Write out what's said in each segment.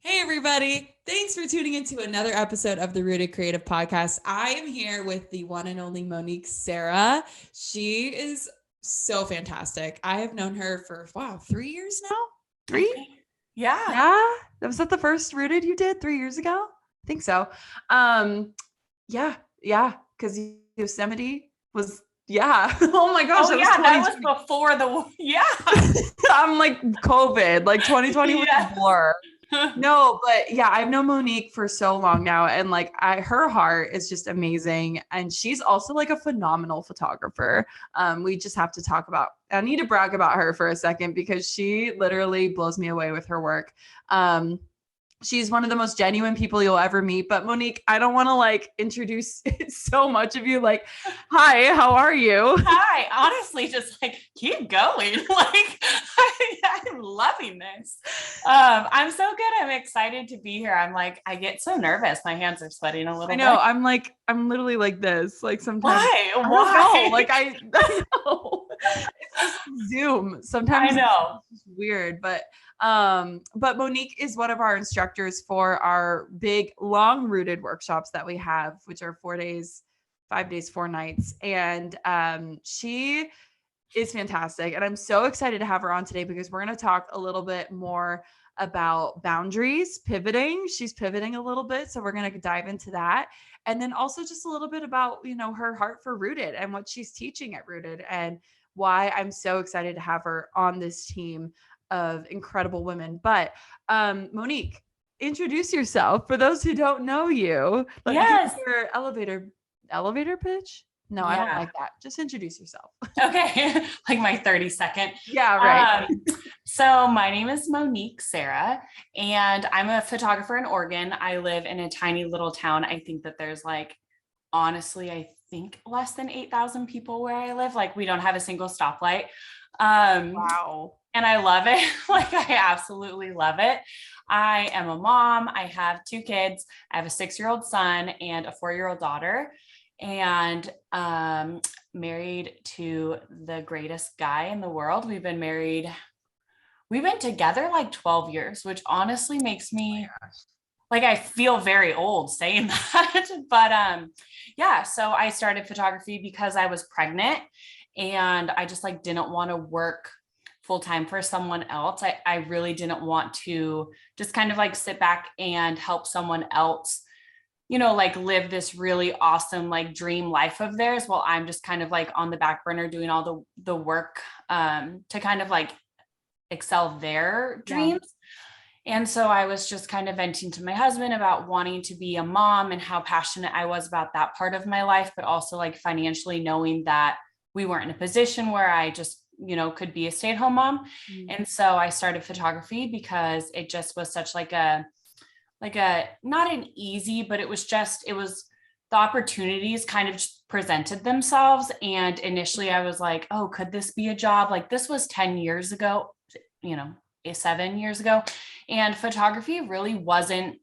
Everybody, thanks for tuning into another episode of the Rooted Creative Podcast. I am here with the one and only Monique Serra. She is so fantastic. I have known her for 3 years now. 3? Yeah. Was that the first Rooted you did 3 years ago? I think so. Yeah. Because Yosemite was. Oh my gosh. That was before I'm like COVID. Like 2020 was a blur. No, but yeah, I've known Monique for so long now, and like her heart is just amazing, and she's also like a phenomenal photographer. We just have to talk about. I need to brag about her for a second because she literally blows me away with her work. She's one of the most genuine people you'll ever meet. But Monique, I don't want to like introduce so much of you. Like, hi, how are you? Hi, honestly, just like keep going. Like, I'm loving this. I'm so good. I'm excited to be here. I'm like, I get so nervous. My hands are sweating a little bit. I know. I'm literally like this. Like sometimes. Why? Like I know. It's just Zoom. Sometimes I know. It's weird, but Monique is one of our instructors for our big long rooted workshops that we have, which are 4 days, 5 days, 4 nights. And she is fantastic. And I'm so excited to have her on today because we're going to talk a little bit more about boundaries, pivoting. She's pivoting a little bit. So we're going to dive into that. And then also just a little bit about, her heart for Rooted and what she's teaching at Rooted and why I'm so excited to have her on this team of incredible women. But Monique, introduce yourself for those who don't know you. Like, yes. Your elevator pitch? No, I don't like that. Just introduce yourself. Okay. Like my 30-second. Yeah, right. So my name is Monique Serra, and I'm a photographer in Oregon. I live in a tiny little town. I think that there's honestly, less than 8,000 people where I live. Like we don't have a single stoplight. Wow. And I love it. Like I absolutely love it. I am a mom. I have 2 kids. I have a 6-year-old son and a 4-year-old daughter, and married to the greatest guy in the world. We've been together like 12 years, which honestly makes me like, I feel very old saying that, but so I started photography because I was pregnant and I just didn't want to work full-time for someone else. I really didn't want to just kind of sit back and help someone else, live this really awesome, dream life of theirs while I'm just kind of on the back burner doing all the work, to kind of excel their dreams. Yeah. And so I was just kind of venting to my husband about wanting to be a mom and how passionate I was about that part of my life, but also financially knowing that we weren't in a position where I just, could be a stay-at-home mom. Mm-hmm. And so I started photography because it just was such a not an easy, but it was the opportunities kind of presented themselves. And initially I was like, oh, could this be a job? This was 10 years ago, 7 years ago. And photography really wasn't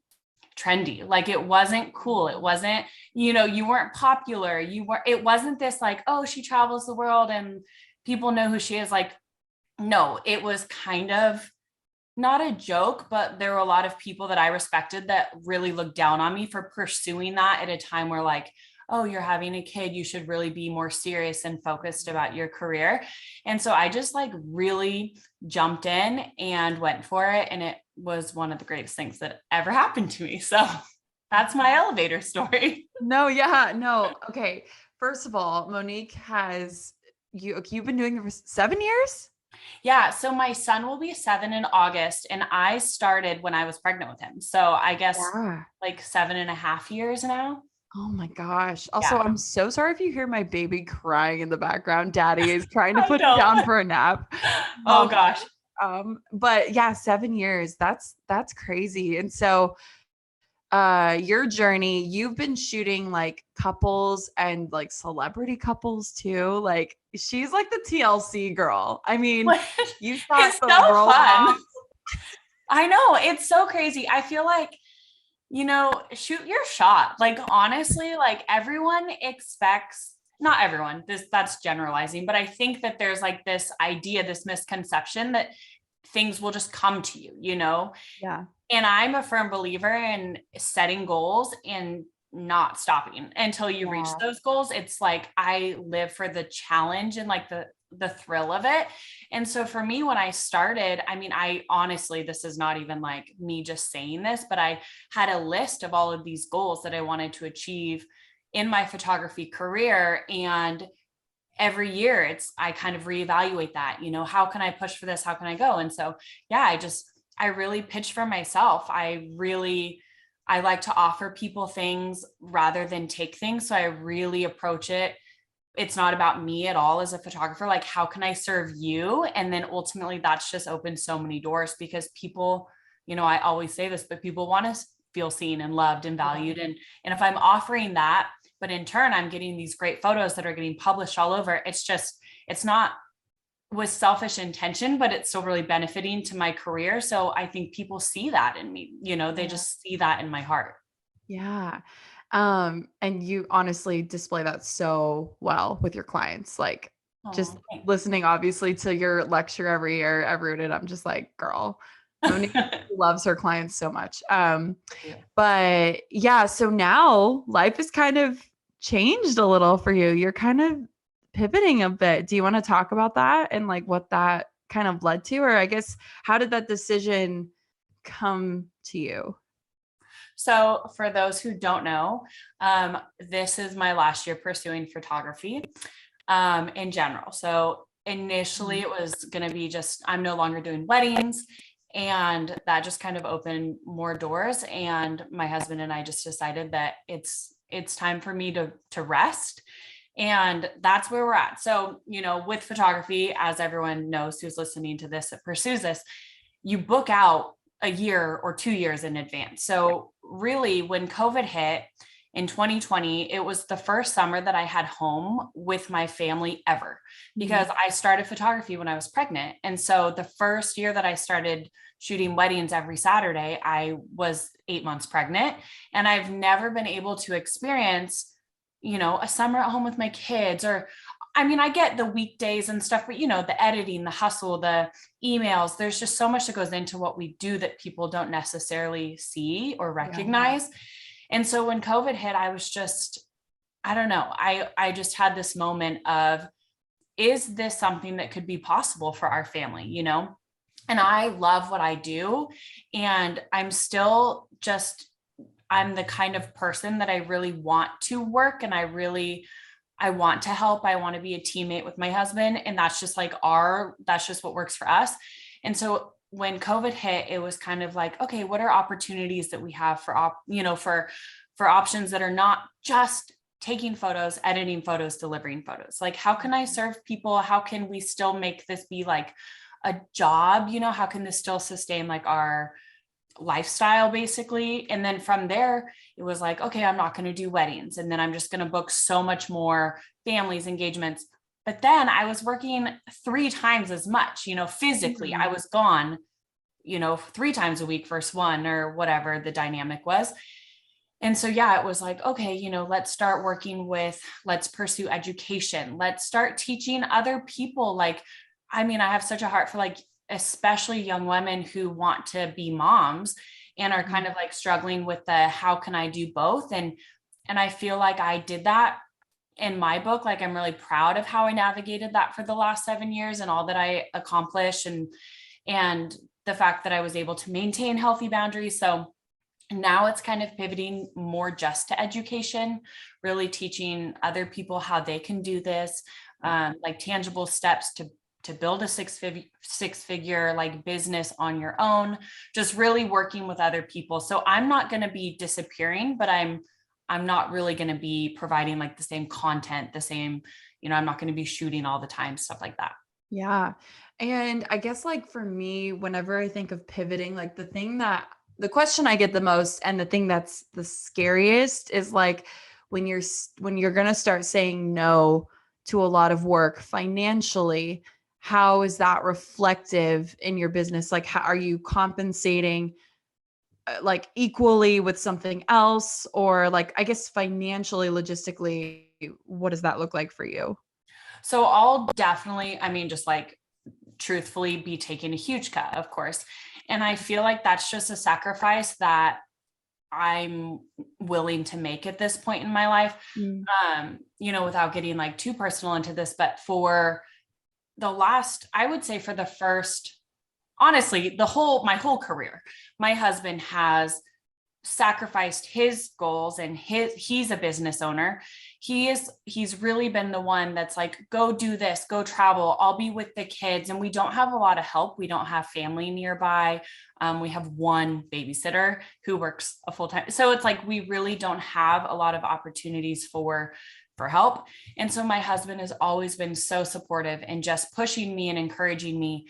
trendy. It wasn't cool. It wasn't, you weren't popular. It wasn't this oh, she travels the world and people know who she is. No, it was kind of not a joke, but there were a lot of people that I respected that really looked down on me for pursuing that at a time where oh, you're having a kid, you should really be more serious and focused about your career. And so I just really jumped in and went for it. And it was one of the greatest things that ever happened to me. So that's my elevator story. No. Okay. First of all, Monique you've been doing it for 7 years? Yeah. So my son will be 7 in August, and I started when I was pregnant with him. So I guess 7.5 years now. Oh my gosh. Also, I'm so sorry if you hear my baby crying in the background. Daddy is trying to put him down for a nap. Oh gosh. But yeah, 7 years, that's crazy. And so your journey, you've been shooting couples and celebrity couples too. She's the TLC girl. I mean, you thought it's so fun. I know, it's so crazy. I feel Shoot your shot. Like, honestly, like everyone expects, not everyone, that's generalizing, but I think that there's like this idea, this misconception that things will just come to you, Yeah. And I'm a firm believer in setting goals and not stopping until you reach Yeah. those goals. It's like I live for the challenge and like the thrill of it. And so for me, when I started, I mean, I honestly, this is not even like me just saying this, but I had a list of all of these goals that I wanted to achieve in my photography career. And every year I kind of reevaluate that, how can I push for this? How can I go? And so, yeah, I really pitch for myself. I like to offer people things rather than take things. So I really approach it. It's not about me at all as a photographer. Like, how can I serve you? And then ultimately that's just opened so many doors because people, I always say this, but people want to feel seen and loved and valued. And if I'm offering that, but in turn, I'm getting these great photos that are getting published all over. It's not with selfish intention, but it's still really benefiting to my career. So I think people see that in me, they just see that in my heart. Yeah. And you honestly display that so well with your clients, like just Thanks. listening obviously to your lecture every year at Rooted. I'm just like, girl, Monique loves her clients so much. But yeah, so now life has kind of changed a little for you. You're kind of pivoting a bit. Do you want to talk about that and like what that kind of led to? Or I guess, how did that decision come to you? So for those who don't know, this is my last year pursuing photography in general. So initially it was going to be just, I'm no longer doing weddings. And that just kind of opened more doors. And my husband and I just decided that it's time for me to rest. And that's where we're at. So, with photography, as everyone knows who's listening to this that pursues this, you book out a year or 2 years in advance. So really when COVID hit in 2020, it was the first summer that I had home with my family ever, because I started photography when I was pregnant. And so the first year that I started shooting weddings every Saturday, I was 8 months pregnant, and I've never been able to experience, a summer at home with my kids. Or I mean, I get the weekdays and stuff, but the editing, the hustle, the emails, there's just so much that goes into what we do that people don't necessarily see or recognize. Yeah. And so when COVID hit, I was just, I don't know, I just had this moment of, is this something that could be possible for our family, And I love what I do. And I'm still just, I'm the kind of person that I really want to work, and I want to help. I want to be a teammate with my husband. And that's just like that's just what works for us. And so when COVID hit, it was kind of like, okay, what are opportunities that we have for options that are not just taking photos, editing photos, delivering photos? Like, how can I serve people? How can we still make this be like a job? How can this still sustain like our lifestyle basically? And then from there, it was like, okay, I'm not going to do weddings. And then I'm just going to book so much more families, engagements. But then I was working 3 times as much, physically. I was gone, 3 times a week versus 1, or whatever the dynamic was. And so, yeah, it was like, okay, let's start let's pursue education. Let's start teaching other people. Like, I mean, I have such a heart for like, especially young women who want to be moms and are kind of like struggling with how can I do both? And I feel like I did that in my book. Like, I'm really proud of how I navigated that for the last 7 years and all that I accomplished, and the fact that I was able to maintain healthy boundaries. So now it's kind of pivoting more just to education, really teaching other people how they can do this, like tangible steps to build a six-figure like business on your own, just really working with other people. So I'm not going to be disappearing, but I'm not really going to be providing like the same content, the same, I'm not going to be shooting all the time, stuff like that. Yeah. And I guess like for me, whenever I think of pivoting, like the question I get the most and the thing that's the scariest is like when you're going to start saying no to a lot of work financially, how is that reflective in your business? Like, how are you compensating like equally with something else, or like, I guess financially, logistically, what does that look like for you? So I'll definitely, I mean, just like truthfully be taking a huge cut, of course. And I feel like that's just a sacrifice that I'm willing to make at this point in my life. Mm. Without getting like too personal into this, but for the last, I would say for the first, honestly, my whole career, my husband has sacrificed his goals, and he's a business owner. He's really been the one that's like, go do this, go travel, I'll be with the kids. And we don't have a lot of help. We don't have family nearby. We have one babysitter who works a full-time. So it's like, we really don't have a lot of opportunities for help. And so my husband has always been so supportive and just pushing me and encouraging me.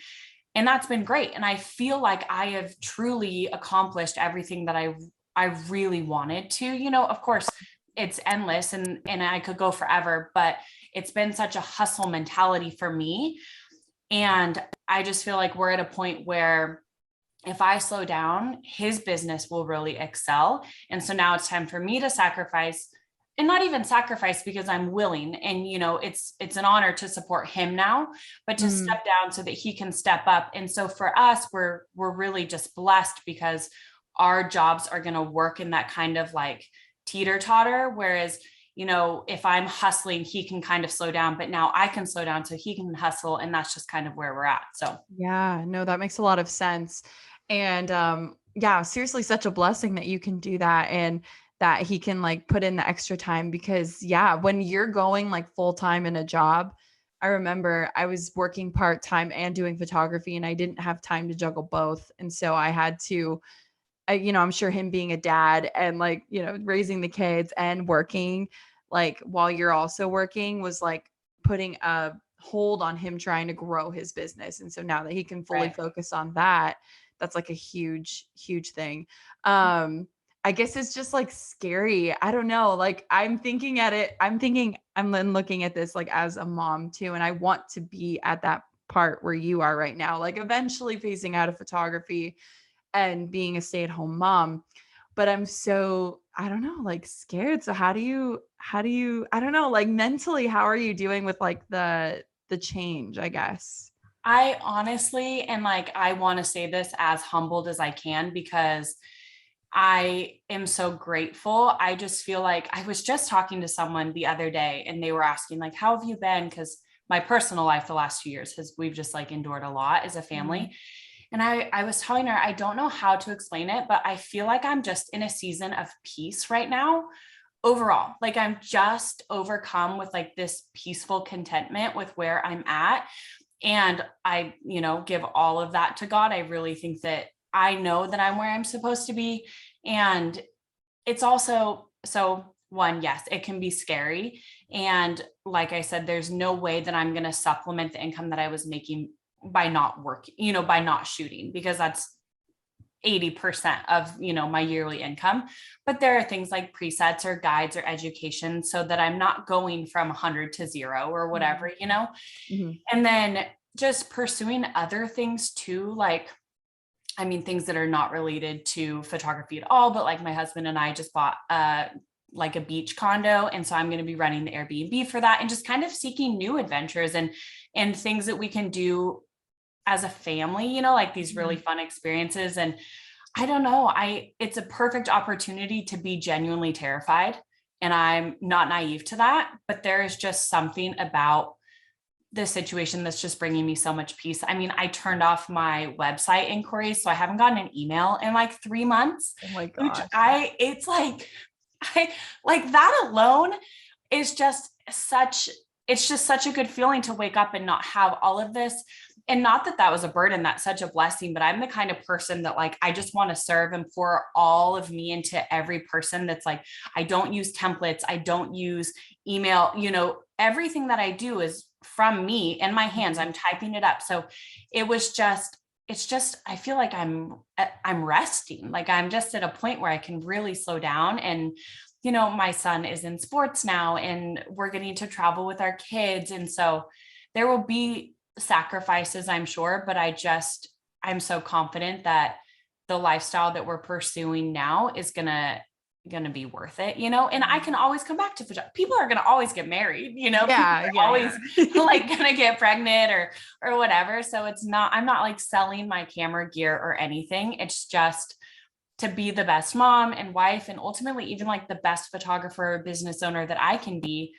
And that's been great. And I feel like I have truly accomplished everything that I really wanted to. Of course, it's endless and I could go forever, but it's been such a hustle mentality for me. And I just feel like we're at a point where if I slow down, his business will really excel. And so now it's time for me to sacrifice, and not even sacrifice because I'm willing. And, it's an honor to support him now, but to step down so that he can step up. And so for us, we're really just blessed because our jobs are going to work in that kind of like teeter totter. Whereas, if I'm hustling, he can kind of slow down, but now I can slow down so he can hustle. And that's just kind of where we're at. So Yeah, no, that makes a lot of sense. And yeah, seriously, such a blessing that you can do that, and that he can like put in the extra time, because yeah, when you're going like full time in a job, I remember I was working part time and doing photography, and I didn't have time to juggle both. And so I had to, I'm sure him being a dad and like, raising the kids and working like while you're also working was like putting a hold on him trying to grow his business. And so now that he can fully right. focus on that, that's like a huge, huge thing. I guess it's just like scary. I don't know. Like I'm then looking at this like as a mom too. And I want to be at that part where you are right now, like eventually phasing out of photography and being a stay-at-home mom. But I'm so, I don't know, like scared. So how do you, I don't know, like mentally, how are you doing with like the change, I guess? I honestly, and like, I want to say this as humbled as I can because I am so grateful. I just feel like I was just talking to someone the other day and they were asking like, how have you been? Because my personal life the last 2 years we've just like endured a lot as a family. And I was telling her, I don't know how to explain it, but I feel like I'm just in a season of peace right now overall. Like I'm just overcome with like this peaceful contentment with where I'm at. And I, give all of that to God. I really think that I know that I'm where I'm supposed to be. And it's also, so one, yes, it can be scary. And like I said, there's no way that I'm going to supplement the income that I was making by not working, by not shooting, because that's 80% of, my yearly income. But there are things like presets or guides or education so that I'm not going from 100 to 0 or whatever, Mm-hmm. and then just pursuing other things too, like, I mean, things that are not related to photography at all, but like my husband and I just bought like a beach condo. And so I'm going to be running the Airbnb for that and just kind of seeking new adventures and things that we can do as a family, like these really fun experiences. And I don't know, it's a perfect opportunity to be genuinely terrified. And I'm not naive to that, but there is just something about this situation that's just bringing me so much peace. I mean, I turned off my website inquiries, so I haven't gotten an email in like 3 months, Oh my which gosh. it's like, I like that alone is just it's just such a good feeling to wake up and not have all of this. And not that that was a burden, that's such a blessing, but I'm the kind of person that like, I just want to serve and pour all of me into every person. That's like, I don't use templates. I don't use email, everything that I do is from me in my hands. I'm typing it up. So it's just, I feel like I'm resting. Like I'm just at a point where I can really slow down. And, my son is in sports now and we're getting to travel with our kids. And so there will be sacrifices, I'm sure, but I'm so confident that the lifestyle that we're pursuing now is gonna be worth it, you know? And I can always come back to people are gonna always get married, you know, always like gonna get pregnant or whatever. So I'm not like selling my camera gear or anything. It's just to be the best mom and wife, and ultimately even like the best photographer, business owner that I can be.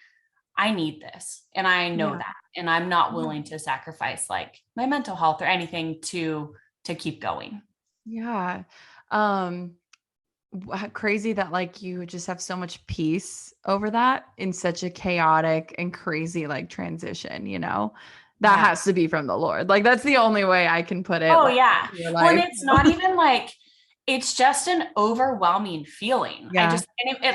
I need this. And I know that, and I'm not willing to sacrifice like my mental health or anything to keep going. Yeah. Crazy that like you just have so much peace over that in such a chaotic and crazy like transition, you know, that has to be from the Lord. Like that's the only way I can put it. Oh like, yeah. When it's not even like, it's just an overwhelming feeling. Yeah.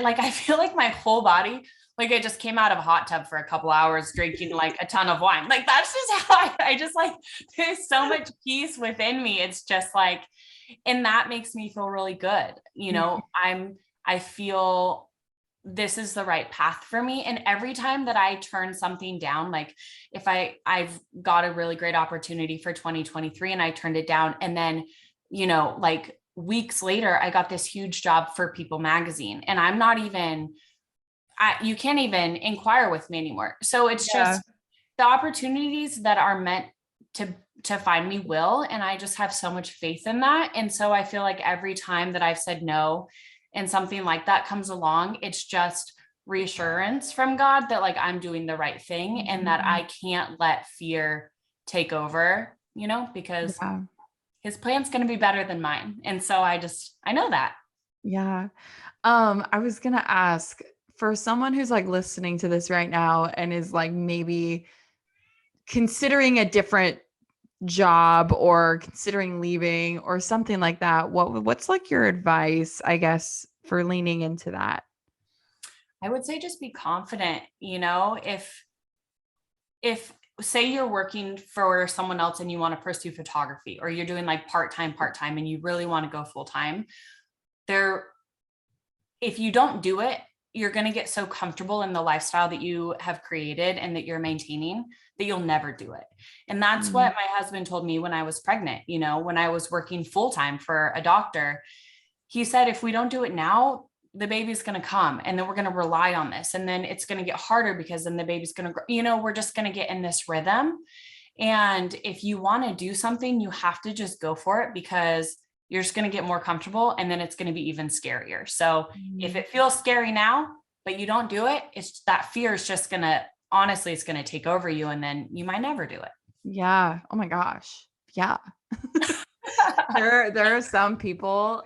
Like, I feel like my whole body, like I just came out of a hot tub for a couple hours drinking like a ton of wine. Like that's just how I just like, there's so much peace within me. It's just like, and that makes me feel really good. You know, I feel this is the right path for me. And every time that I turn something down, like if I've got a really great opportunity for 2023 and I turned it down, and then, you know, like weeks later, I got this huge job for People magazine, and I'm not even, you can't even inquire with me anymore. So it's just the opportunities that are meant to find me will. And I just have so much faith in that. And so I feel like every time that I've said no and something like that comes along, it's just reassurance from God that like I'm doing the right thing and that I can't let fear take over, you know, because his plan's going to be better than mine. And so I know that. Yeah. I was going to ask, for someone who's like listening to this right now and is like maybe considering a different job or considering leaving or something like that, what's like your advice, I guess, for leaning into that? I would say just be confident. You know, if say you're working for someone else and you want to pursue photography, or you're doing like part-time and you really want to go full-time, if you don't do it, you're going to get so comfortable in the lifestyle that you have created and that you're maintaining that you'll never do it. And that's what my husband told me when I was pregnant. You know, when I was working full-time for a doctor, he said, if we don't do it now, the baby's going to come, and then we're going to rely on this. And then it's going to get harder because then the baby's going to grow, you know, we're just going to get in this rhythm. And if you want to do something, you have to just go for it, because you're just going to get more comfortable, and then it's going to be even scarier. So if it feels scary now, but you don't do it, it's that fear is just going to, honestly, it's going to take over you, and then you might never do it. Yeah. Oh my gosh. Yeah. There are some people,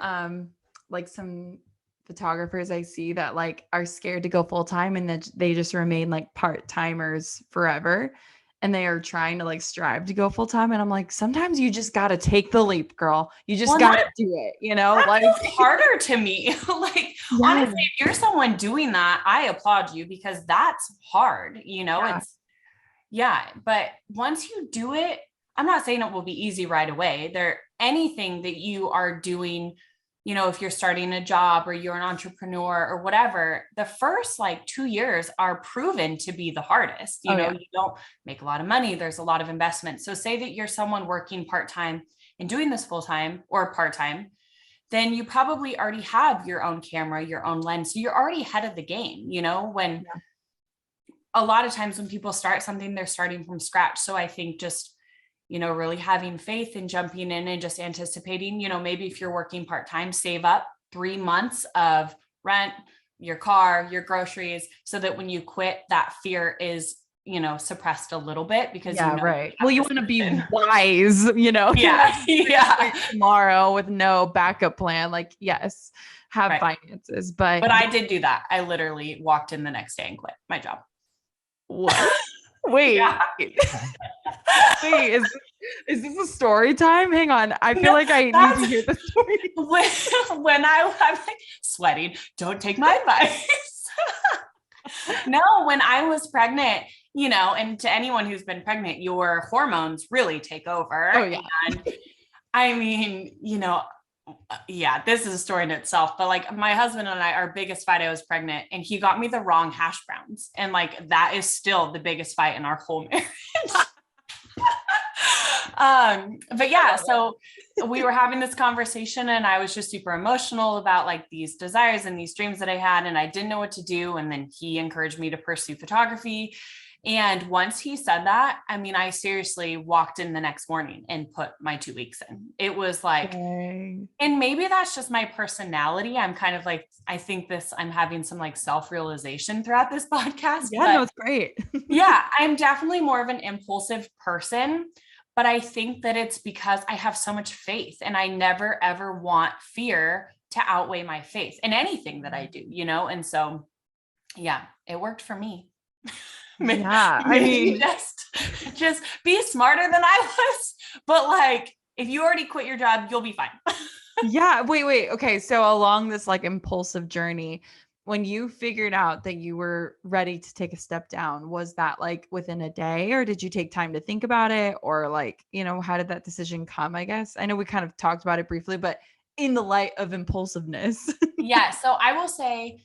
like some photographers I see that like are scared to go full time, and that they just remain like part-timers forever. And they are trying to like strive to go full time. And I'm like, sometimes you just got to take the leap, girl. You just got to do it, you know, like harder to me. Like, honestly, if you're someone doing that, I applaud you, because that's hard, you know, but once you do it, I'm not saying it will be easy right away. Anything that you are doing, you know, if you're starting a job or you're an entrepreneur or whatever, the first like 2 years are proven to be the hardest. You know, you don't make a lot of money. There's a lot of investment. So say that you're someone working part-time and doing this full-time or part-time, then you probably already have your own camera, your own lens. So you're already ahead of the game, you know, when a lot of times when people start something, they're starting from scratch. So I think just, you know, really having faith and jumping in and just anticipating, you know, maybe if you're working part-time, save up 3 months of rent, your car, your groceries, so that when you quit, that fear is, you know, suppressed a little bit, because you know, right. Well, you want to be wise, you know, tomorrow with no backup plan. Like, yes, have finances, but I did do that. I literally walked in the next day and quit my job. What? Wait, wait, is this a story time? Hang on. I feel like I need to hear the story. When I'm like sweating, don't take my advice. No, when I was pregnant, you know, and to anyone who's been pregnant, your hormones really take over. Oh yeah. And I mean, you know, this is a story in itself, but like my husband and I, our biggest fight, I was pregnant and he got me the wrong hash browns. And like, that is still the biggest fight in our whole marriage. But yeah, so we were having this conversation and I was just super emotional about like these desires and these dreams that I had, and I didn't know what to do. And then he encouraged me to pursue photography. And once he said that, I mean, I seriously walked in the next morning and put my 2 weeks in. It was like, Dang. and maybe that's just my personality. I'm kind of like, I think I'm having some like self-realization throughout this podcast, Yeah, but no, it's great. yeah, I'm definitely more of an impulsive person, but I think that it's because I have so much faith and I never ever want fear to outweigh my faith in anything that I do, you know? And so, yeah, it worked for me. Yeah, I Maybe mean, just be smarter than I was, but like, if you already quit your job, you'll be fine. yeah, wait. Okay, so along this like impulsive journey, when you figured out that you were ready to take a step down, was that like within a day, or did you take time to think about it, or like, how did that decision come, I guess? I know we kind of talked about it briefly, but in the light of impulsiveness. Yeah. So I will say,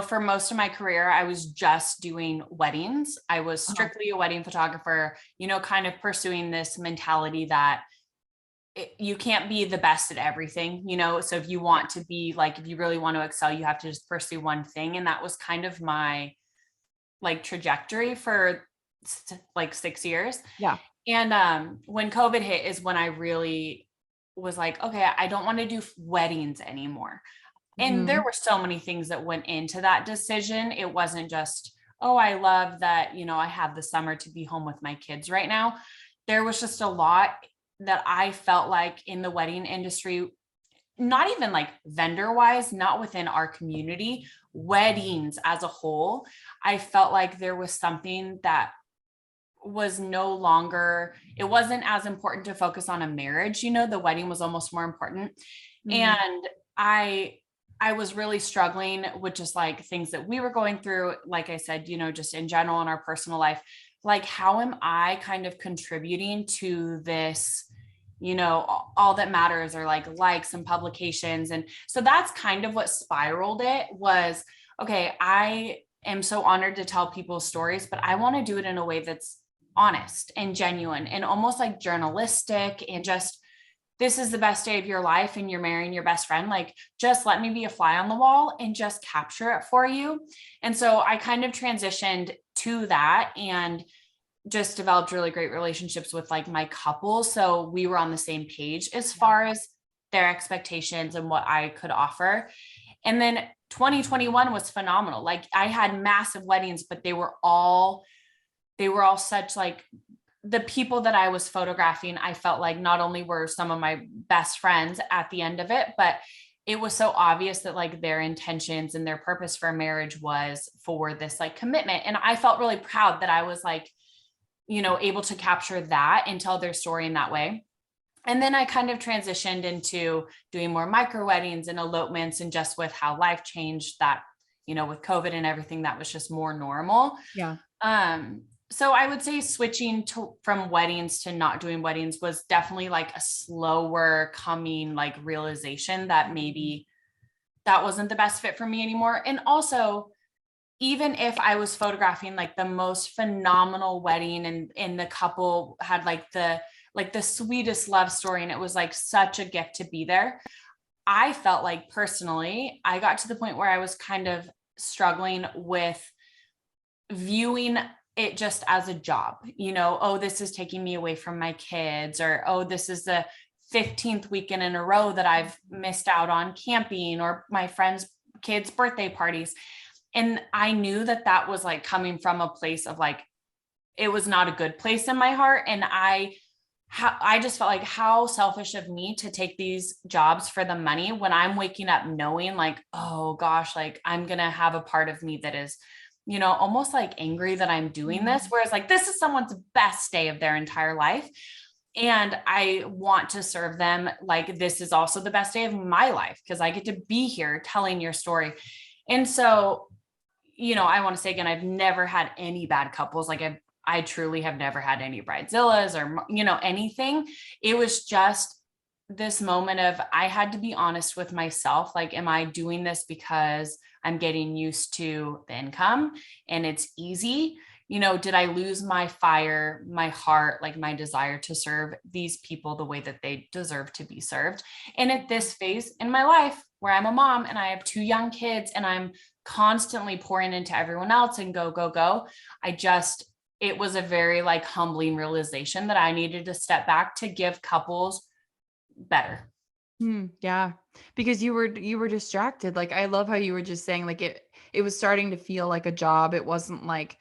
for most of my career, I was just doing weddings. I was Uh-huh. strictly a wedding photographer, kind of pursuing this mentality that you can't be the best at everything, so if you want to be like, if you really want to excel, you have to just pursue one thing. And that was kind of my like trajectory for like 6 years. Yeah. And when COVID hit is when I really was like, okay, I don't want to do weddings anymore. And there Mhm. were so many things that went into that decision. It wasn't just, oh, I love that, I have the summer to be home with my kids right now. There was just a lot that I felt like in the wedding industry, not even like vendor wise, not within our community, weddings as a whole. I felt like there was something that was no longer, it wasn't as important to focus on a marriage, the wedding was almost more important. Mhm. And I was really struggling with just like things that we were going through, like I said, just in general in our personal life, like how am I kind of contributing to this, all that matters are like likes and publications. And so that's kind of what spiraled it was, okay, I am so honored to tell people's stories, but I want to do it in a way that's honest and genuine and almost like journalistic, and just, this is the best day of your life and you're marrying your best friend. Like, just let me be a fly on the wall and just capture it for you. And so I kind of transitioned to that and just developed really great relationships with like my couple. So we were on the same page as far as their expectations and what I could offer. And then 2021 was phenomenal. Like, I had massive weddings, but they were all such like, the people that I was photographing, I felt like not only were some of my best friends at the end of it, but it was so obvious that like their intentions and their purpose for marriage was for this like commitment. And I felt really proud that I was like, able to capture that and tell their story in that way. And then I kind of transitioned into doing more micro weddings and elopements, and just with how life changed that, with COVID and everything, that was just more normal. Yeah. So I would say switching from weddings to not doing weddings was definitely like a slower coming like realization that maybe that wasn't the best fit for me anymore. And also, even if I was photographing like the most phenomenal wedding and the couple had like the sweetest love story, and it was like such a gift to be there, I felt like personally, I got to the point where I was kind of struggling with viewing it just as a job, oh, this is taking me away from my kids, or, oh, this is the 15th weekend in a row that I've missed out on camping or my friends' kids' birthday parties. And I knew that that was like coming from a place of like, it was not a good place in my heart. And I just felt like, how selfish of me to take these jobs for the money when I'm waking up knowing like, oh gosh, like I'm going to have a part of me that is, almost like angry that I'm doing this. Whereas like, this is someone's best day of their entire life. And I want to serve them. Like, this is also the best day of my life because I get to be here telling your story. And so, I want to say again, I've never had any bad couples. Like I truly have never had any bridezillas or, anything. It was just this moment of, I had to be honest with myself. Like, am I doing this because I'm getting used to the income and it's easy, did I lose my fire, my heart, like my desire to serve these people the way that they deserve to be served? And at this phase in my life where I'm a mom and I have 2 young kids and I'm constantly pouring into everyone else and go, go, go, it was a very like humbling realization that I needed to step back to give couples better. Yeah. Because you were distracted. Like, I love how you were just saying, like, it was starting to feel like a job. It wasn't like,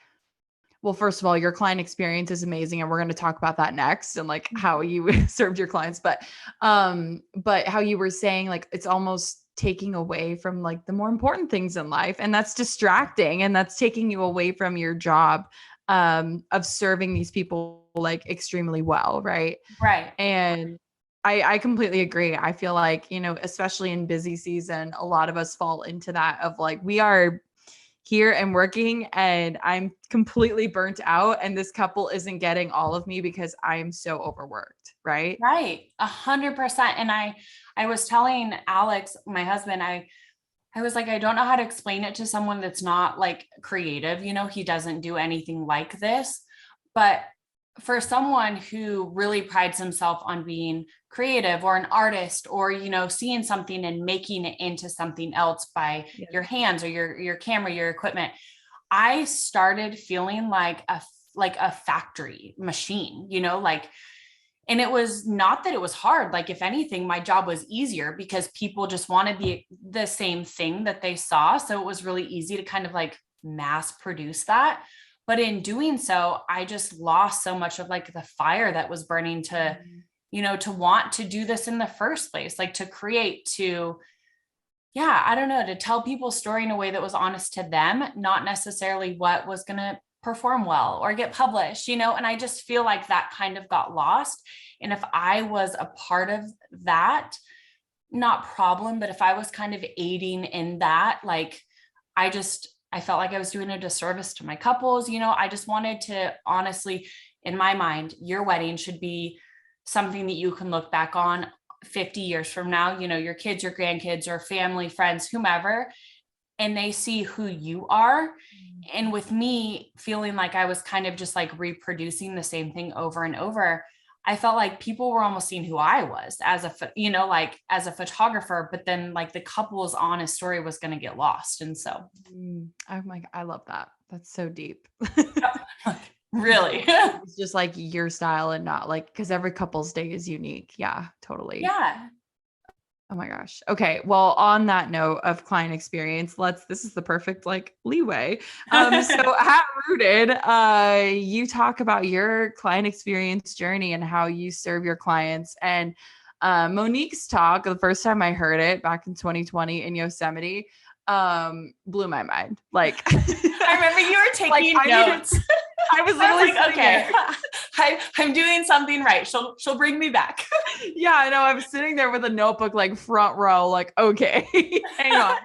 well, first of all, your client experience is amazing. And we're going to talk about that next, and like how you served your clients. But how you were saying, like, it's almost taking away from like the more important things in life. And that's distracting. And that's taking you away from your job, of serving these people like extremely well. Right. Right. And I completely agree. I feel like, especially in busy season, a lot of us fall into that of like, we are here and working and I'm completely burnt out and this couple isn't getting all of me because I'm so overworked. Right. Right. 100%. And I was telling Alex, my husband, I was like, I don't know how to explain it to someone that's not like creative. He doesn't do anything like this, but for someone who really prides himself on being creative or an artist or, seeing something and making it into something else by your hands or your camera, your equipment, I started feeling like a factory machine, and it was not that it was hard. Like, if anything, my job was easier because people just wanted the same thing that they saw. So it was really easy to kind of like mass produce that. But in doing so, I just lost so much of like the fire that was burning to, to want to do this in the first place, like to create, I don't know, to tell people's story in a way that was honest to them, not necessarily what was going to perform well or get published, and I just feel like that kind of got lost. And if I was a part of that, not problem, but if I was kind of aiding in that, like, I felt like I was doing a disservice to my couples. I just wanted to, honestly, in my mind, your wedding should be something that you can look back on 50 years from now, your kids, your grandkids, or family, friends, whomever, and they see who you are. And with me feeling like I was kind of just like reproducing the same thing over and over, I felt like people were almost seeing who I was as as a photographer, but then like the couple's honest story was going to get lost. And so I'm like, I love that. That's so deep. Really. It's just like your style and not like, because every couple's day is unique. Yeah, totally. Yeah. Oh my gosh. Okay. Well, on that note of client experience, this is the perfect like leeway. So at Rooted, you talk about your client experience journey and how you serve your clients. And Monique's talk, the first time I heard it back in 2020 in Yosemite, blew my mind. Like, I remember you were taking notes. I was literally like, okay, I'm doing something right. She'll bring me back. Yeah, I know. I was sitting there with a notebook, like front row, like, okay, hang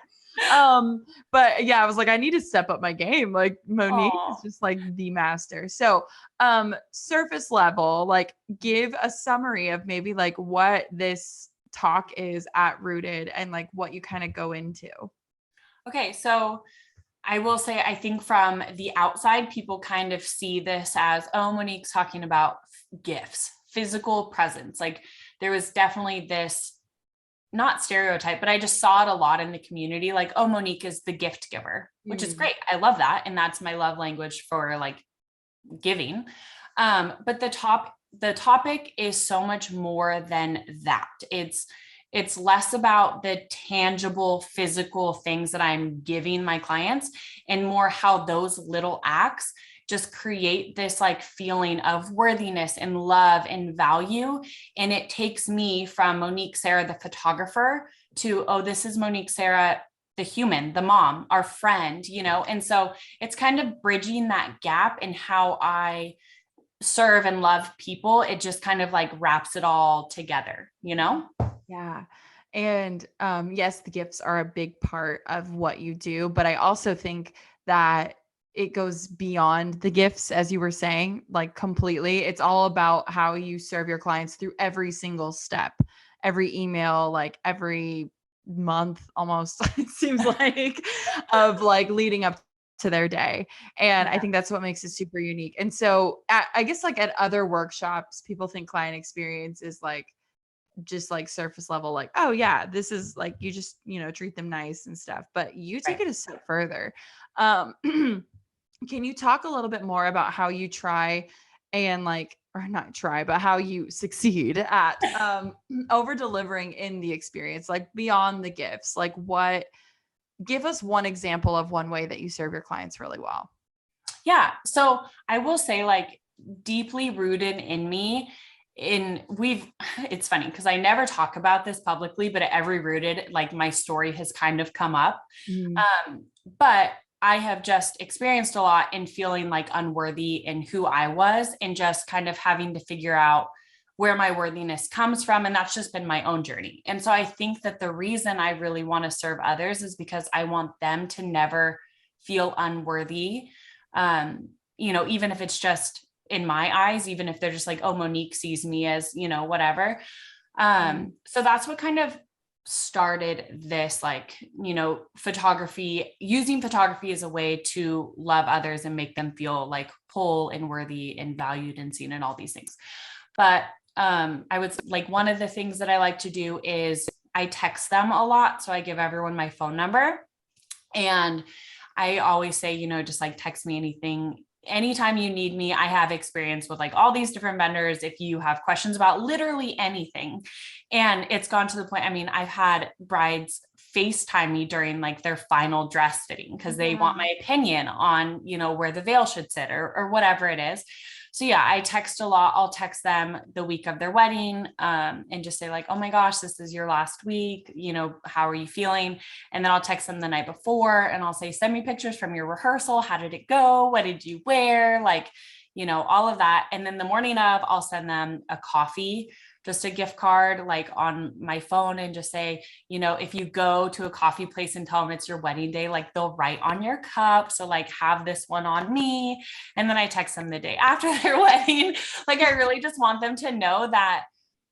on. But yeah, I was like, I need to step up my game. Like, Monique is just like the master. So, surface level, like, give a summary of maybe like what this talk is at Rooted and like what you kind of go into. Okay, so I will say, I think from the outside, people kind of see this as, oh, Monique's talking about gifts, physical presence. Like, there was definitely this, not stereotype, but I just saw it a lot in the community. Like, oh, Monique is the gift giver, which is great. I love that. And that's my love language for like giving. But the topic is so much more than that. It's less about the tangible physical things that I'm giving my clients and more how those little acts just create this like feeling of worthiness and love and value. And it takes me from Monique Serra, the photographer, to, oh, this is Monique Serra, the human, the mom, our friend, And so it's kind of bridging that gap in how I serve and love people. It just kind of like wraps it all together, Yeah. And yes, the gifts are a big part of what you do, but I also think that it goes beyond the gifts, as you were saying, like completely. It's all about how you serve your clients through every single step, every email, like every month almost, it seems like, of like leading up to their day. And I think that's what makes it super unique. And so I guess like at other workshops, people think client experience is like, just like surface level, like, oh yeah, this is like, you just, treat them nice and stuff, but you take it a step further. Can you talk a little bit more about how you try and like, or not try, but how you succeed at over delivering in the experience, like beyond the gifts? Like give us one example of one way that you serve your clients really well. Yeah. So I will say, like, deeply rooted in me it's funny because I never talk about this publicly, but at every rooted, like my story has kind of come up. But I have just experienced a lot in feeling like unworthy in who I was and just kind of having to figure out where my worthiness comes from. And that's just been my own journey. And so I think that the reason I really want to serve others is because I want them to never feel unworthy. Even if it's just in my eyes, even if they're just like, oh, Monique sees me as, whatever. So that's what kind of started this, like, using photography as a way to love others and make them feel like whole and worthy and valued and seen and all these things. But I would like, one of the things that I like to do is I text them a lot. So I give everyone my phone number and I always say, just like text me anytime you need me. I have experience with like all these different vendors. If you have questions about literally anything, and it's gone to the point, I mean, I've had brides FaceTime me during like their final dress fitting because they want my opinion on, where the veil should sit or whatever it is. So yeah, I text a lot. I'll text them the week of their wedding and just say like, oh my gosh, this is your last week. How are you feeling? And then I'll text them the night before and I'll say, send me pictures from your rehearsal. How did it go? What did you wear? Like, all of that. And then the morning of, I'll send them a coffee, just a gift card, like on my phone, and just say, if you go to a coffee place and tell them it's your wedding day, like they'll write on your cup. So like, have this one on me. And then I text them the day after their wedding. Like, I really just want them to know that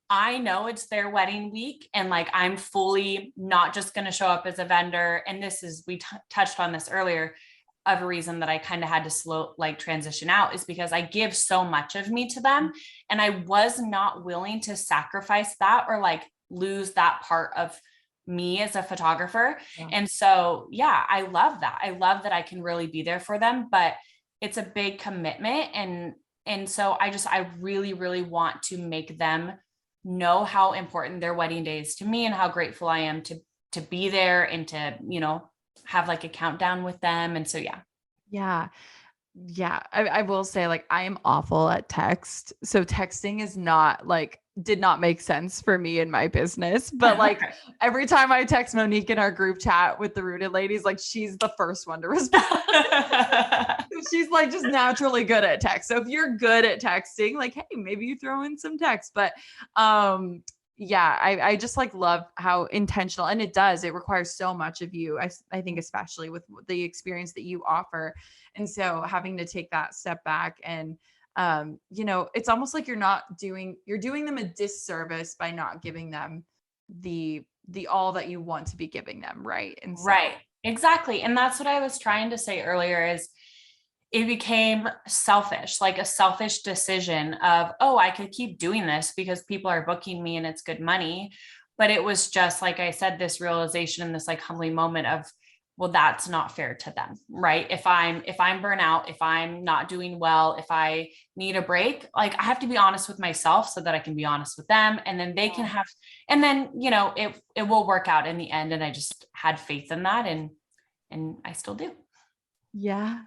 I know it's their wedding week. And like, I'm fully not just going to show up as a vendor. And we touched on this earlier, of a reason that I kind of had to transition out is because I give so much of me to them. And I was not willing to sacrifice that or like lose that part of me as a photographer. Yeah. And so, yeah, I love that. I love that I can really be there for them, but it's a big commitment. And so I really, really want to make them know how important their wedding day is to me and how grateful I am to be there and to, have like a countdown with them. And so, yeah. I will say, like, I am awful at text. So texting is not like, did not make sense for me in my business. But like every time I text Monique in our group chat with the Rooted ladies, like she's the first one to respond. She's like just naturally good at text. So if you're good at texting, like, hey, maybe you throw in some text. But I just like love how intentional, and it requires so much of you. I think especially with the experience that you offer. And so having to take that step back and, it's almost like you're doing them a disservice by not giving them the all that you want to be giving them. Right. And so, right. Exactly. And that's what I was trying to say earlier is it became selfish, like a selfish decision of, oh, I could keep doing this because people are booking me and it's good money. But it was just, like I said, this realization and this like humbling moment of, well, that's not fair to them, right? If I'm burnout, if I'm not doing well, if I need a break, like I have to be honest with myself so that I can be honest with them, and then they can have, and then, it will work out in the end. And I just had faith in that, and I still do. Yeah.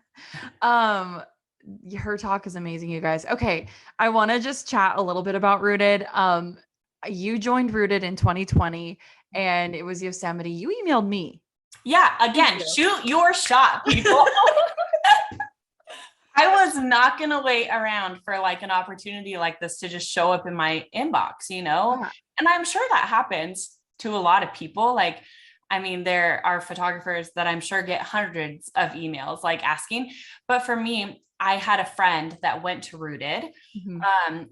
Her talk is amazing, you guys. Okay. I want to just chat a little bit about Rooted. You joined Rooted in 2020 and it was Yosemite. You emailed me. Yeah. Again, shoot your shot, people. I was not going to wait around for like an opportunity like this to just show up in my inbox, Yeah. And I'm sure that happens to a lot of people. Like, I mean, there are photographers that I'm sure get hundreds of emails like asking, but for me, I had a friend that went to Rooted,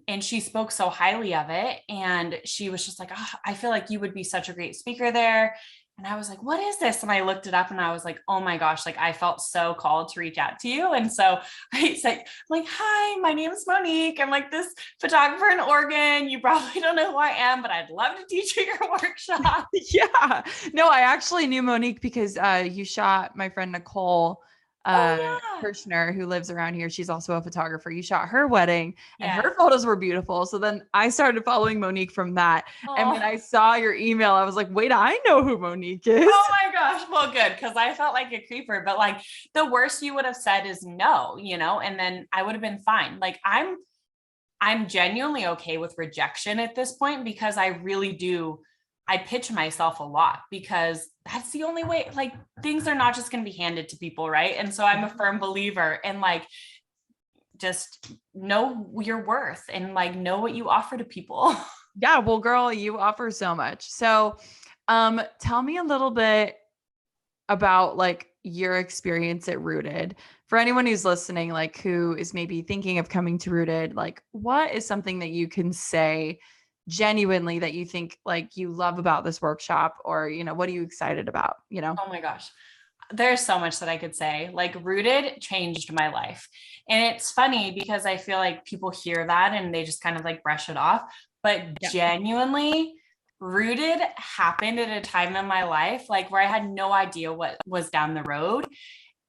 and she spoke so highly of it. And she was just like, oh, I feel like you would be such a great speaker there. And I was like, what is this? And I looked it up and I was like, oh my gosh, like I felt so called to reach out to you. And so I said, like, hi, my name is Monique. I'm like this photographer in Oregon. You probably don't know who I am, but I'd love to teach you your workshop. Yeah. No, I actually knew Monique because you shot my friend Nicole Oh yeah. Kirshner, who lives around here. She's also a photographer. You shot her wedding and Yes. her photos were beautiful. So then I started following Monique from that. And when Oh. I saw your email, I was like, wait, I know who Monique is. Oh my gosh. Well, good. Cause I felt like a creeper, but like the worst you would have said is no, and then I would have been fine. Like I'm genuinely okay with rejection at this point because I really do. I pitch myself a lot because that's the only way, like things are not just going to be handed to people. Right. And so I'm a firm believer in like, just know your worth and like know what you offer to people. Yeah. Well, girl, you offer so much. So tell me a little bit about like your experience at Rooted. For anyone who's listening, like who is maybe thinking of coming to Rooted, like what is something that you can say genuinely that you think like you love about this workshop, or what are you excited about? Oh my gosh. There's so much that I could say. Like Rooted changed my life. And it's funny because I feel like people hear that and they just kind of like brush it off. But Yeah. genuinely, Rooted happened at a time in my life like where I had no idea what was down the road.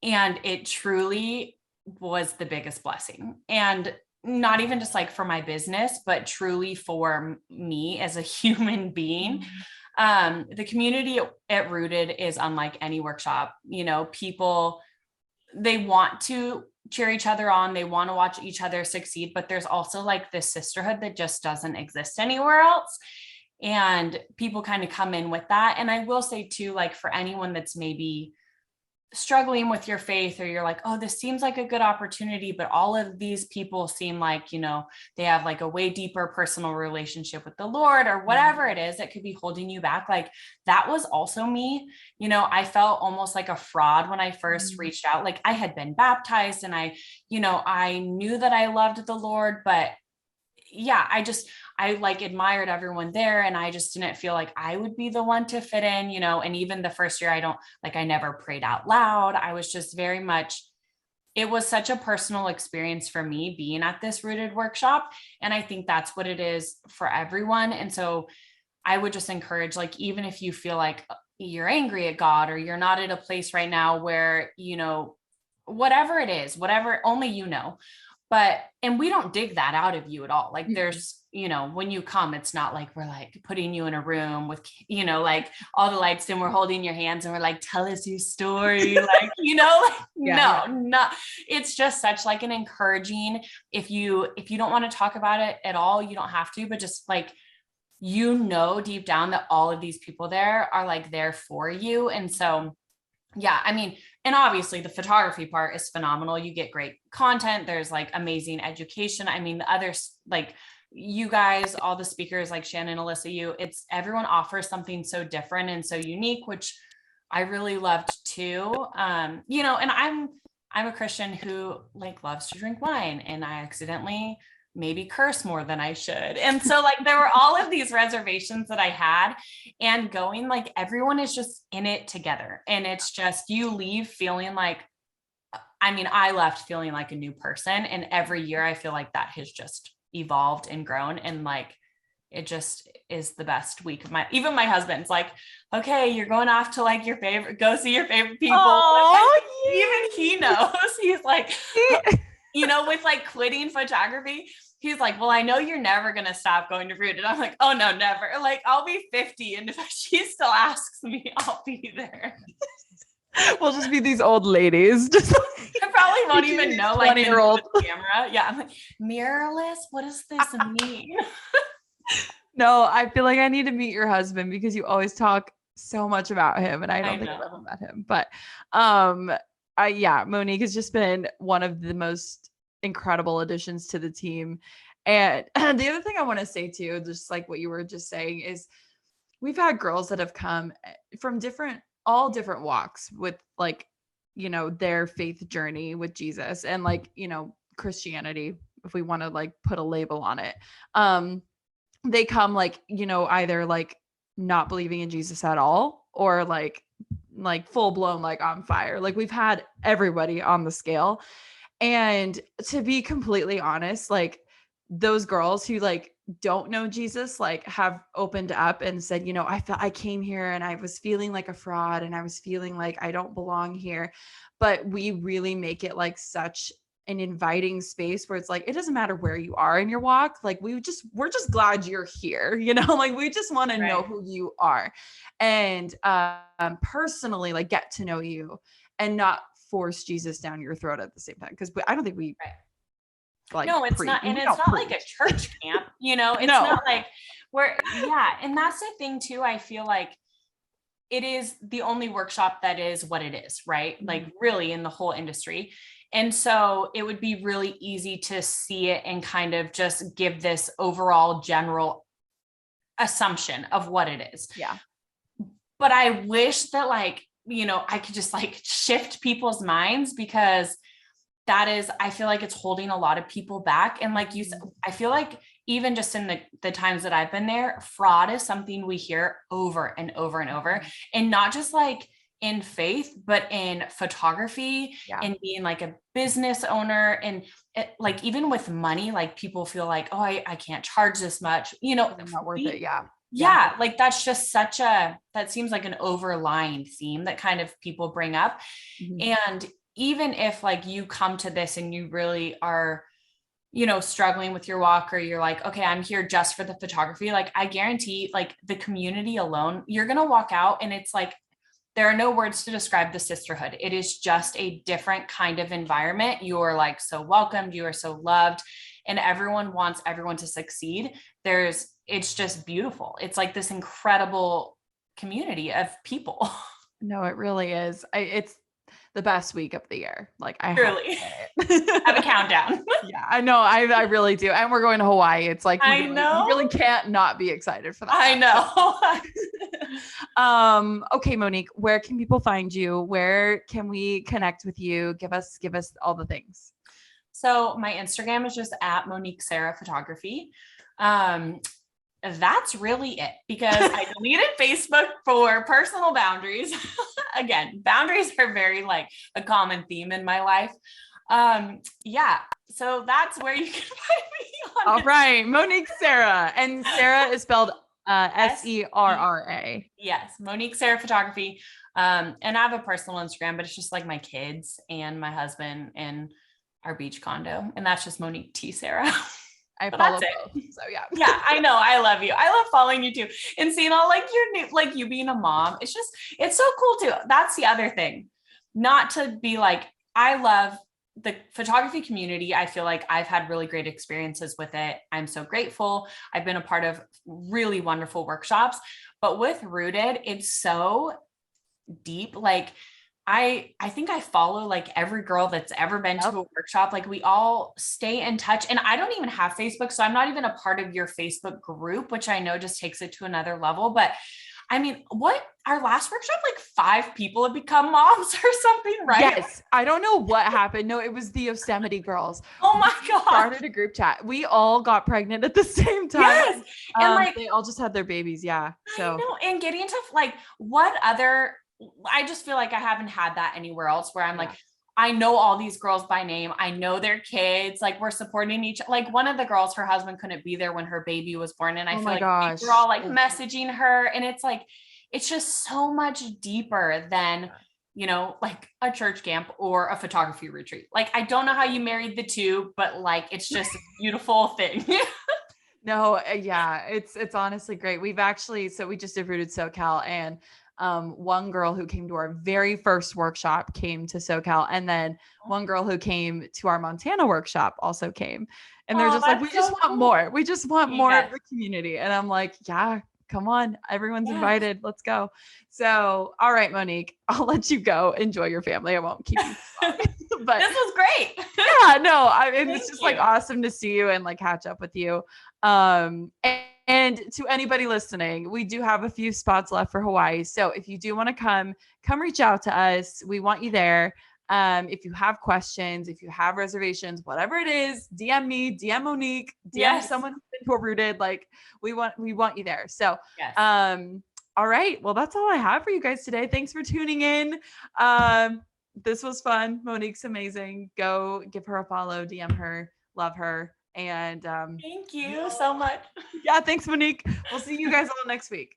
And it truly was the biggest blessing. And not even just like for my business, but truly for me as a human being. The community at Rooted is unlike any workshop. People, they want to cheer each other on. They want to watch each other succeed, but there's also like this sisterhood that just doesn't exist anywhere else. And people kind of come in with that. And I will say too, like for anyone that's maybe struggling with your faith, or you're like, oh, this seems like a good opportunity, but all of these people seem like, they have like a way deeper personal relationship with the Lord, or whatever it is that could be holding you back. Like that was also me. I felt almost like a fraud when I first reached out. Like I had been baptized and I knew that I loved the Lord, but yeah, I like admired everyone there, and I just didn't feel like I would be the one to fit in, and even the first year, I never prayed out loud. I was just very much, it was such a personal experience for me being at this Rooted workshop. And I think that's what it is for everyone. And so I would just encourage, like, even if you feel like you're angry at God, or you're not at a place right now where, whatever it is, whatever only and we don't dig that out of you at all. Like there's, when you come, it's not like we're like putting you in a room with, like all the lights and we're holding your hands and we're like, tell us your story. Like, no, it's just such like an encouraging, if you don't want to talk about it at all, you don't have to, but just like, deep down that all of these people there are like there for you. And so, yeah, I mean, and obviously the photography part is phenomenal. You get great content. There's like amazing education. I mean, the others, like you guys, all the speakers like Shannon, Alyssa, everyone offers something so different and so unique, which I really loved too. And I'm a Christian who like loves to drink wine, and I accidentally maybe curse more than I should. And so like there were all of these reservations that I had, and going like everyone is just in it together. And it's just, you leave feeling like, I left feeling like a new person. And every year I feel like that has just evolved and grown. And like, it just is the best week of even my husband's like, okay, you're going off to like go see your favorite people. Oh, like, even he knows. He's like, with like quitting photography, he's like, well, I know you're never going to stop going to Rooted. I'm like, oh no, never. Like I'll be 50. And if she still asks me, I'll be there. We'll just be these old ladies. I probably won't even know, like 20-year-old camera. Yeah. I'm like, mirrorless. What does this mean? No, I feel like I need to meet your husband because you always talk so much about him, and I don't think I've ever met him. But Monique has just been one of the most incredible additions to the team. And the other thing I want to say too, just like what you were just saying, is we've had girls that have come from all different walks with like, their faith journey with Jesus and like, Christianity, if we want to like put a label on it. They come like, either like not believing in Jesus at all, or like full blown, like on fire. Like we've had everybody on the scale. And to be completely honest, like those girls who like don't know Jesus, like have opened up and said, you know, I came here and I was feeling like a fraud and I was feeling like I don't belong here. But we really make it like such an inviting space where it's like, it doesn't matter where you are in your walk. Like we're just glad you're here, you know, like we just want to know who you are and personally like get to know you and not force Jesus down your throat at the same time. Cause I don't think we like, no, it's not. And it's not like a church camp, you know, it's not like and that's the thing too. I feel like it is the only workshop that is what it is, right? Mm-hmm. Like really in the whole industry. And so it would be really easy to see it and kind of just give this overall general assumption of what it is. Yeah. But I wish that like, you know, I could just like shift people's minds because that is, I feel like it's holding a lot of people back. And like you said, I feel like even just in the times that I've been there, fraud is something we hear over and over and over. And not just like in faith, but in photography and being like a business owner. And like, even with money, like people feel like, oh, I can't charge this much, you know, it's not worth it. Yeah. Like that's just that seems like an overlying theme that kind of people bring up. Mm-hmm. And even if like you come to this and you really are, you know, struggling with your walk, or you're like, okay, I'm here just for the photography. Like I guarantee like the community alone, you're going to walk out and it's like, there are no words to describe the sisterhood. It is just a different kind of environment. You are like so welcomed. You are so loved, and everyone wants everyone to succeed. It's just beautiful. It's like this incredible community of people. No, it really is. It's the best week of the year. Like I really have a countdown. Yeah, I know. I really do. And we're going to Hawaii. It's like, I know. You really can't not be excited for that. I know. Okay, Monique, where can people find you? Where can we connect with you? Give us all the things. So my Instagram is just at Monique Serra Photography. That's really it, because I deleted Facebook for personal boundaries. Again, boundaries are very like a common theme in my life. So that's where you can find me. All right. Monique Serra, and Sarah is spelled Serra. Yes. Monique Serra Photography. And I have a personal Instagram, but it's just like my kids and my husband and our beach condo. And that's just Monique T. Serra. I follow both. So yeah. Yeah, I know. I love you. I love following you too. And seeing all like your new, like you being a mom. It's so cool too. That's the other thing. Not to be like, I love the photography community. I feel like I've had really great experiences with it. I'm so grateful. I've been a part of really wonderful workshops, but with Rooted, it's so deep. Like I think I follow like every girl that's ever been to a workshop. Like we all stay in touch, and I don't even have Facebook. So I'm not even a part of your Facebook group, which I know just takes it to another level. But I mean, our last workshop, like 5 people have become moms or something, right? Yes. I don't know what happened. No, it was the Yosemite girls. Oh my God. Started a group chat. We all got pregnant at the same time. Yes. And like they all just had their babies. Yeah. So I know. And getting into like I just feel like I haven't had that anywhere else, where I'm like, I know all these girls by name. I know their kids. Like we're supporting like one of the girls, her husband couldn't be there when her baby was born. And I feel like we're all like messaging her, and it's like, it's just so much deeper than, you know, like a church camp or a photography retreat. Like, I don't know how you married the two, but like, it's just a beautiful thing. No. Yeah. It's honestly great. We just did Rooted SoCal, and one girl who came to our very first workshop came to SoCal, and then one girl who came to our Montana workshop also came, and they're just like, we just want more. We just want more of the community. And I'm like, yeah, come on. Everyone's invited. Let's go. So, all right, Monique, I'll let you go. Enjoy your family. I won't keep you long. But this was great. Yeah, no, it's just like awesome to see you and like catch up with you. And to anybody listening, we do have a few spots left for Hawaii. So if you do want to come reach out to us. We want you there. If you have questions, if you have reservations, whatever it is, DM me, DM Monique, DM someone who's been to a Rooted. Like we want you there. So, All right. Well, that's all I have for you guys today. Thanks for tuning in. This was fun. Monique's amazing. Go give her a follow, DM her, love her. And Thank you so much. yeah, thanks, Monique. We'll see you guys all next week.